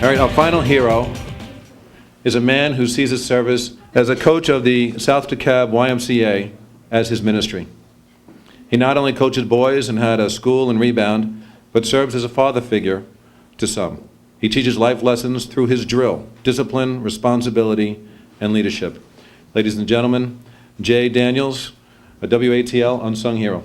All right, our final hero is a man who sees his service as a coach of the South DeKalb YMCA as his ministry. He not only coaches boys and had a school and rebound, but serves as a father figure to some. He teaches life lessons through his drill, discipline, responsibility, and leadership. Ladies and gentlemen, Jay Daniels, a WATL Unsung Hero.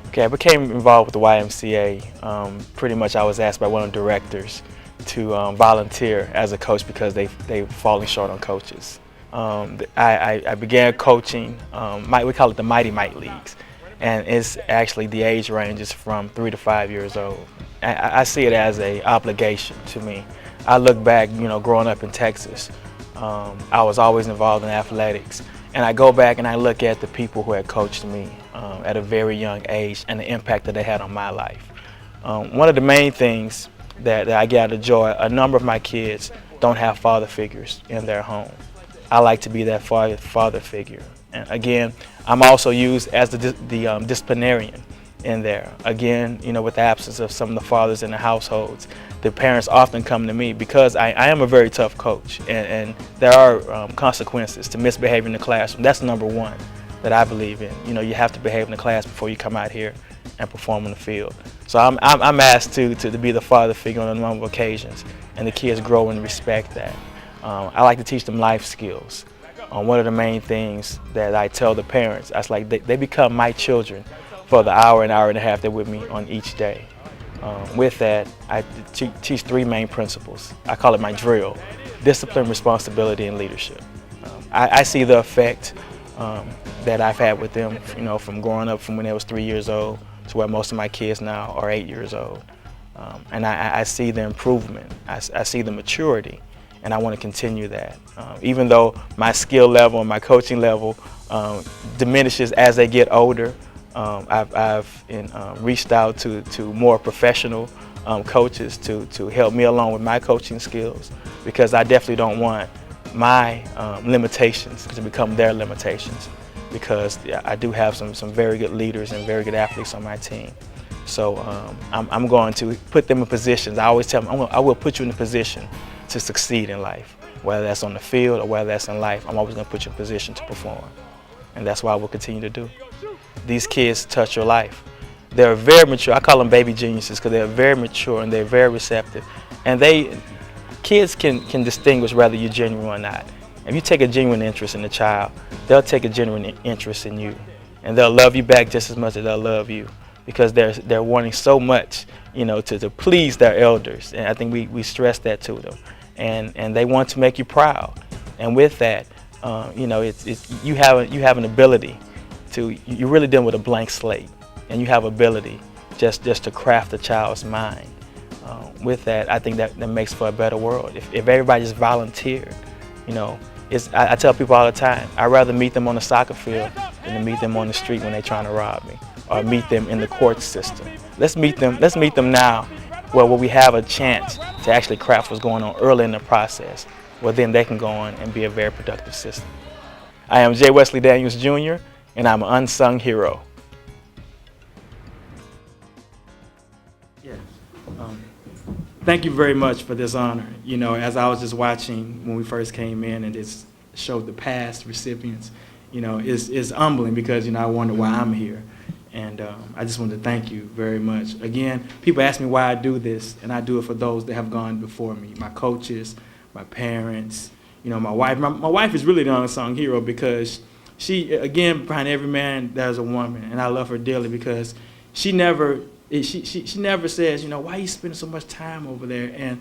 Okay, I became involved with the YMCA. Pretty much I was asked by one of the directors to volunteer as a coach because they've fallen short on coaches. I began coaching, we call it the Mighty Mite Leagues, and it's actually the age ranges from 3 to 5 years old. I see it as an obligation to me. I look back, growing up in Texas, I was always involved in athletics, and I go back and I look at the people who had coached me at a very young age and the impact that they had on my life. One of the main things that I get out of joy, a number of my kids don't have father figures in their home. I like to be that father figure. And again, I'm also used as the disciplinarian in there. Again, with the absence of some of the fathers in the households, the parents often come to me because I am a very tough coach, and there are consequences to misbehaving in the classroom. That's number one that I believe in. You have to behave in the class before you come out here and perform on the field. So I'm asked to be the father figure on a number of occasions, and the kids grow and respect that. I like to teach them life skills. One of the main things that I tell the parents, I was like, they become my children for the hour and a half they're with me on each day. With that, I teach 3 main principles. I call it my drill: discipline, responsibility, and leadership. I see the effect that I've had with them, from growing up from when they was 3 years old to where most of my kids now are 8 years old. And I see the improvement, I see the maturity, and I want to continue that. Even though my skill level and my coaching level diminishes as they get older, I've reached out to more professional coaches to help me along with my coaching skills, because I definitely don't want my limitations to become their limitations, because I do have some very good leaders and very good athletes on my team. So I'm going to put them in positions. I always tell them, I will put you in a position to succeed in life, whether that's on the field or whether that's in life. I'm always going to put you in a position to perform, and that's what I will continue to do. These kids touch your life. They're very mature. I call them baby geniuses because they're very mature and they're very receptive. And kids can distinguish whether you're genuine or not. If you take a genuine interest in the child, they'll take a genuine interest in you, and they'll love you back just as much as they'll love you, because they're wanting so much, to please their elders. And I think we stress that to them, and they want to make you proud. And with that, you have an ability you're really dealing with a blank slate, and you have ability just to craft a child's mind. With that, I think that makes for a better world. If everybody just volunteered, I tell people all the time, I'd rather meet them on the soccer field than to meet them on the street when they're trying to rob me, or meet them in the court system. Let's meet them now, where we have a chance to actually craft what's going on early in the process. Well, then they can go on and be a very productive system. I am J. Wesley Daniels, Jr., and I'm an unsung hero. Yeah. Thank you very much for this honor. As I was just watching when we first came in and just showed the past recipients, it's humbling, because, I wonder why I'm here. And I just want to thank you very much. Again, people ask me why I do this, and I do it for those that have gone before me, my coaches, my parents, my wife. My wife is really the unsung hero, because she, again, behind every man there's a woman, and I love her dearly, because she never says, why are you spending so much time over there? And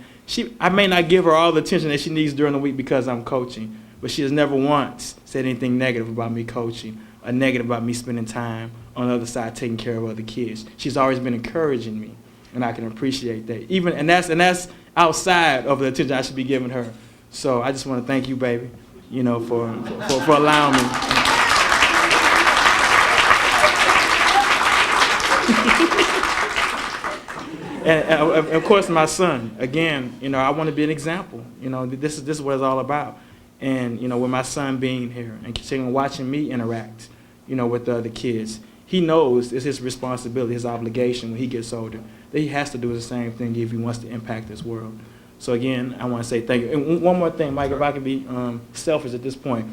I may not give her all the attention that she needs during the week because I'm coaching, but she has never once said anything negative about me coaching, or negative about me spending time on the other side taking care of other kids. She's always been encouraging me, and I can appreciate that. And that's outside of the attention I should be giving her. So I just want to thank you, baby, for allowing me. And of course, my son. Again, I want to be an example. This is what it's all about. And with my son being here and continuing watching me interact, with the other kids, he knows it's his responsibility, his obligation when he gets older, that he has to do the same thing if he wants to impact this world. So again, I want to say thank you. And one more thing, Mike, if I can be selfish at this point.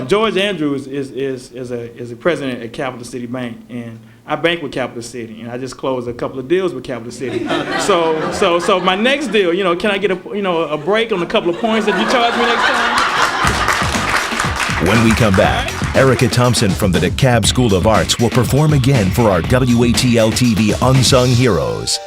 George Andrews is a president at Capital City Bank, and I bank with Capital City, and I just closed a couple of deals with Capital City. So my next deal, can I get a break on a couple of points that you charge me next time? When we come back, Erica Thompson from the DeKalb School of Arts will perform again for our WATL TV Unsung Heroes.